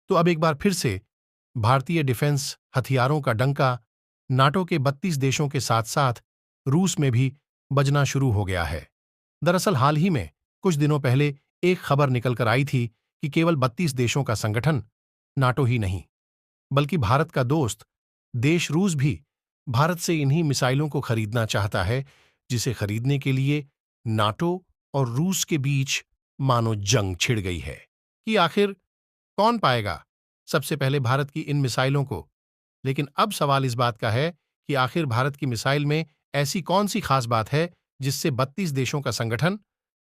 तो अब एक बार फिर से भारतीय डिफेंस हथियारों का डंका नाटो के 32 देशों के साथ साथ रूस में भी बजना शुरू हो गया है। दरअसल हाल ही में कुछ दिनों पहले एक खबर निकल कर आई थी कि केवल 32 देशों का संगठन नाटो ही नहीं बल्कि भारत का दोस्त देश रूस भी भारत से इन्हीं मिसाइलों को खरीदना चाहता है, जिसे खरीदने के लिए नाटो और रूस के बीच मानो जंग छिड़ गई है कि आखिर कौन पाएगा सबसे पहले भारत की इन मिसाइलों को। लेकिन अब सवाल इस बात का है कि आखिर भारत की मिसाइल में ऐसी कौन सी खास बात है जिससे 32 देशों का संगठन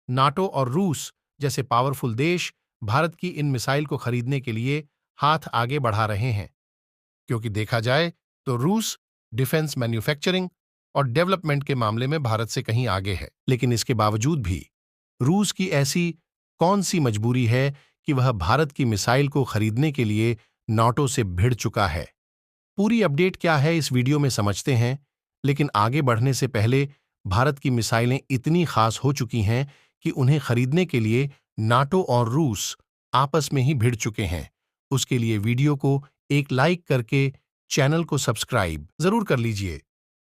नाटो और रूस जैसे पावरफुल देश भारत की इन मिसाइल को खरीदने के लिए हाथ आगे बढ़ा रहे हैं। क्योंकि देखा जाए तो रूस डिफेंस मैन्युफैक्चरिंग और डेवलपमेंट के मामले में भारत से कहीं आगे है, लेकिन इसके बावजूद भी रूस की ऐसी कौन सी मजबूरी है कि वह भारत की मिसाइल को खरीदने के लिए नाटो से भिड़ चुका है। पूरी अपडेट क्या है इस वीडियो में समझते हैं, लेकिन आगे बढ़ने से पहले भारत की मिसाइलें इतनी खास हो चुकी हैं कि उन्हें खरीदने के लिए नाटो और रूस आपस में ही भिड़ चुके हैं। उसके लिए वीडियो को एक लाइक करके चैनल को सब्सक्राइब जरूर कर लीजिए,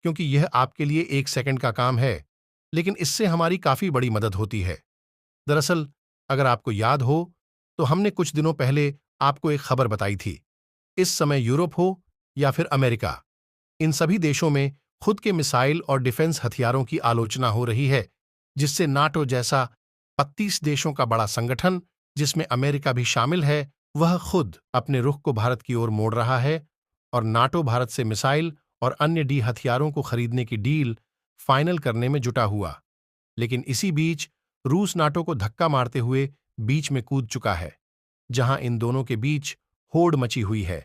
क्योंकि यह आपके लिए 1 सेकंड का काम है, लेकिन इससे हमारी काफी बड़ी मदद होती है। दरअसल अगर आपको याद हो तो हमने कुछ दिनों पहले आपको एक खबर बताई थी। इस समय यूरोप हो या फिर अमेरिका, इन सभी देशों में खुद के मिसाइल और डिफेंस हथियारों की आलोचना हो रही है, जिससे नाटो जैसा 32 देशों का बड़ा संगठन, जिसमें अमेरिका भी शामिल है, वह खुद अपने रुख को भारत की ओर मोड़ रहा है और नाटो भारत से मिसाइल और अन्य डी हथियारों को खरीदने की डील फाइनल करने में जुटा हुआ। लेकिन इसी बीच रूस नाटो को धक्का मारते हुए बीच में कूद चुका है, जहां इन दोनों के बीच होड़ मची हुई है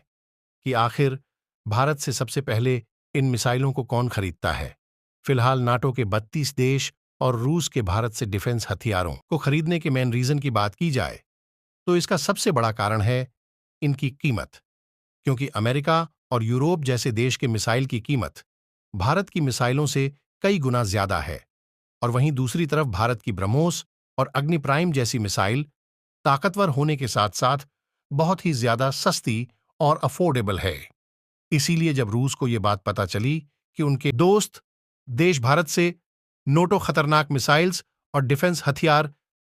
कि आखिर भारत से सबसे पहले इन मिसाइलों को कौन खरीदता है। फिलहाल नाटो के 32 देश और रूस के भारत से डिफेंस हथियारों को खरीदने के मेन रीजन की बात की जाए तो इसका सबसे बड़ा कारण है इनकी कीमत, क्योंकि अमेरिका और यूरोप जैसे देश के मिसाइल की कीमत भारत की मिसाइलों से कई गुना ज्यादा है, और वहीं दूसरी तरफ भारत की ब्रह्मोस और अग्नि प्राइम जैसी मिसाइल ताकतवर होने के साथ साथ बहुत ही ज्यादा सस्ती और अफोर्डेबल है। इसीलिए जब रूस को यह बात पता चली कि उनके दोस्त देश भारत से नोटो खतरनाक मिसाइल्स और डिफेंस हथियार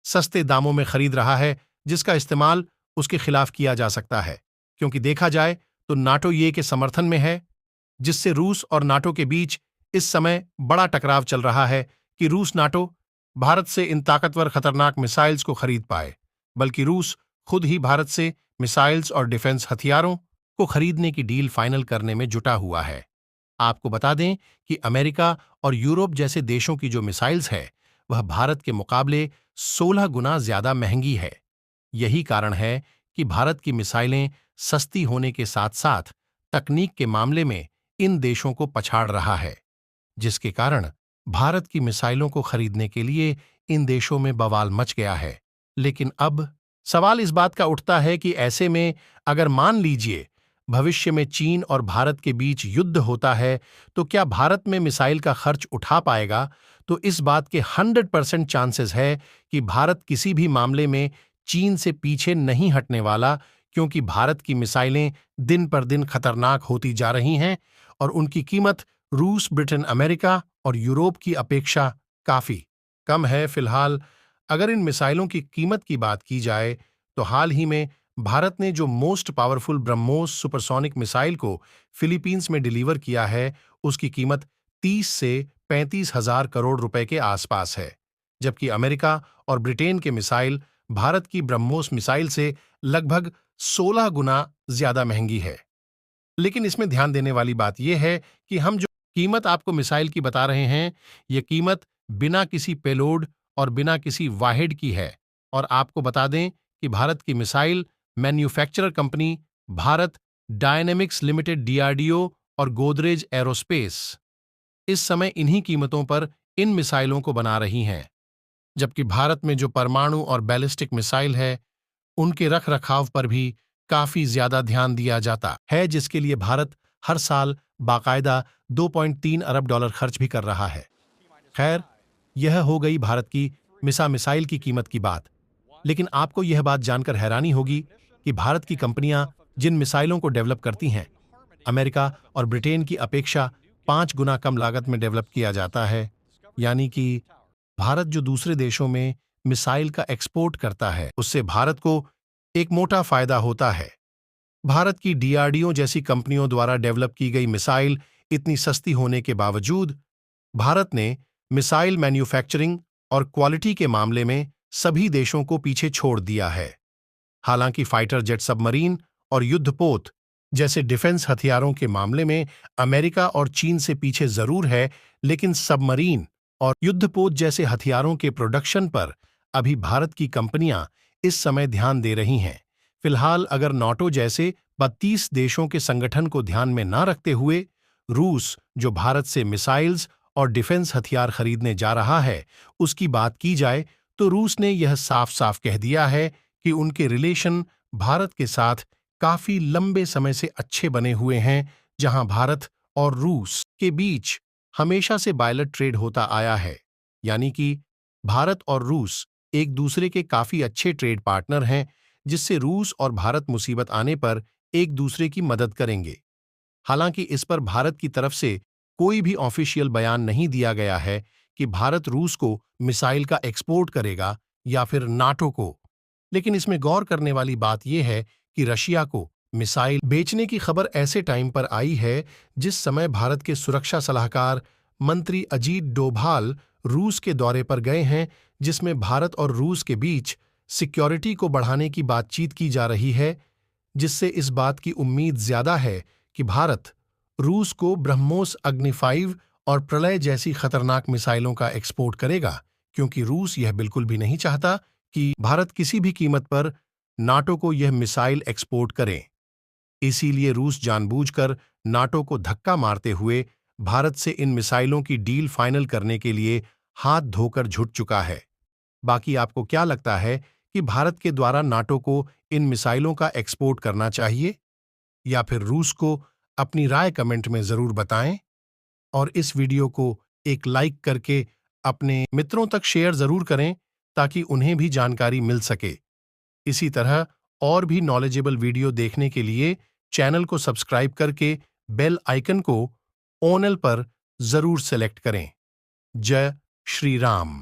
सस्ते दामों में खरीद रहा है, जिसका इस्तेमाल उसके खिलाफ किया जा सकता है, क्योंकि देखा जाए तो नाटो ये के समर्थन में है, जिससे रूस और नाटो के बीच इस समय बड़ा टकराव चल रहा है कि रूस नाटो भारत से इन ताकतवर खतरनाक मिसाइल्स को खरीद पाए, बल्कि रूस खुद ही भारत से मिसाइल्स और डिफेंस हथियारों को खरीदने की डील फाइनल करने में जुटा हुआ है। आपको बता दें कि अमेरिका और यूरोप जैसे देशों की जो मिसाइल्स है वह भारत के मुकाबले 16 गुना ज्यादा महंगी है। यही कारण है कि भारत की मिसाइलें सस्ती होने के साथ साथ तकनीक के मामले में इन देशों को पछाड़ रहा है, जिसके कारण भारत की मिसाइलों को खरीदने के लिए इन देशों में बवाल मच गया है। लेकिन अब सवाल इस बात का उठता है कि ऐसे में अगर मान लीजिए भविष्य में चीन और भारत के बीच युद्ध होता है तो क्या भारत में मिसाइल का खर्च उठा पाएगा। तो इस बात के 100% चांसेस है कि भारत किसी भी मामले में चीन से पीछे नहीं हटने वाला, क्योंकि भारत की मिसाइलें दिन पर दिन खतरनाक होती जा रही हैं और उनकी कीमत रूस, ब्रिटेन, अमेरिका और यूरोप की अपेक्षा काफी कम है। फिलहाल अगर इन मिसाइलों की कीमत की बात की जाए तो हाल ही में भारत ने जो most powerful BrahMos supersonic missile को फिलीपींस में डिलीवर किया है, उसकी कीमत 30 से 35 हजार करोड़ रुपए के आसपास है, जबकि अमेरिका और ब्रिटेन के मिसाइल भारत की ब्रह्मोस मिसाइल से लगभग 16 गुना ज्यादा महंगी है। लेकिन इसमें ध्यान देने वाली बात यह है कि हम जो कीमत आपको मिसाइल की बता रहे हैं, यह कीमत बिना किसी पेलोड और बिना किसी वाहेड की है। और आपको बता दें कि भारत की missile manufacturer company Bharat dynamics limited DRDO और गोदरेज एरोस्पेस इस समय इन्हीं कीमतों पर इन मिसाइलों को बना रही हैं, जबकि भारत में जो परमाणु और बैलिस्टिक मिसाइल है उनके रख रखाव पर भी काफी ज्यादा ध्यान दिया जाता है, जिसके लिए भारत हर साल बाकायदा $2.3 अरब खर्च भी कर रहा है। खैर, यह हो गई भारत की मिसाइल की कीमत की बात। लेकिन आपको यह बात जानकर हैरानी होगी कि भारत की कंपनियां जिन मिसाइलों को डेवलप करती हैं, अमेरिका और ब्रिटेन की अपेक्षा 5 गुना कम लागत में डेवलप किया जाता है। यानी कि भारत जो दूसरे देशों में मिसाइल का एक्सपोर्ट करता है, उससे भारत को एक मोटा फायदा होता है। भारत की डीआरडीओ जैसी कंपनियों द्वारा डेवलप की गई मिसाइल इतनी सस्ती होने के बावजूद भारत ने मिसाइल मैन्युफैक्चरिंग और क्वालिटी के मामले में सभी देशों को पीछे छोड़ दिया है। हालांकि फाइटर जेट सबमरीन और युद्धपोत जैसे डिफेंस हथियारों के मामले में अमेरिका और चीन से पीछे जरूर है, लेकिन सबमरीन और युद्धपोत जैसे हथियारों के प्रोडक्शन पर अभी भारत की कंपनियां इस समय ध्यान दे रही हैं। फिलहाल अगर नाटो जैसे 32 देशों के संगठन को ध्यान में न रखते हुए रूस, जो भारत से मिसाइल्स और डिफेंस हथियार खरीदने जा रहा है, उसकी बात की जाए तो रूस ने यह साफ साफ कह दिया है कि उनके रिलेशन भारत के साथ काफी लंबे समय से अच्छे बने हुए हैं, जहां भारत और रूस के बीच हमेशा से बायलट ट्रेड होता आया है। यानी कि भारत और रूस एक दूसरे के काफी अच्छे ट्रेड पार्टनर हैं, जिससे रूस और भारत मुसीबत आने पर एक दूसरे की मदद करेंगे। हालांकि इस पर भारत की तरफ से कोई भी ऑफिशियल बयान नहीं दिया गया है कि भारत रूस को मिसाइल का एक्सपोर्ट करेगा या फिर नाटो को। लेकिन इसमें गौर करने वाली बात यह है कि रशिया को मिसाइल बेचने की खबर ऐसे टाइम पर आई है जिस समय भारत के सुरक्षा सलाहकार मंत्री अजीत डोभाल रूस के दौरे पर गए हैं, जिसमें भारत और रूस के बीच सिक्योरिटी को बढ़ाने की बातचीत की जा रही है, जिससे इस बात की उम्मीद ज्यादा है कि भारत रूस को ब्रह्मोस अग्नि 5 और प्रलय जैसी खतरनाक मिसाइलों का एक्सपोर्ट करेगा, क्योंकि रूस यह बिल्कुल भी नहीं चाहता कि भारत किसी भी कीमत पर नाटो को यह मिसाइल एक्सपोर्ट करे। इसीलिए रूस जानबूझकर नाटो को धक्का मारते हुए भारत से इन मिसाइलों की डील फाइनल करने के लिए हाथ धोकर जुट चुका है। बाकी आपको क्या लगता है कि भारत के द्वारा नाटो को इन मिसाइलों का एक्सपोर्ट करना चाहिए या फिर रूस को? अपनी राय कमेंट में जरूर बताएं और इस वीडियो को एक लाइक करके अपने मित्रों तक शेयर जरूर करें ताकि उन्हें भी जानकारी मिल सके। इसी तरह और भी नॉलेजेबल वीडियो देखने के लिए चैनल को सब्सक्राइब करके बेल आइकन को ऑल पर जरूर सेलेक्ट करें। जय श्री राम।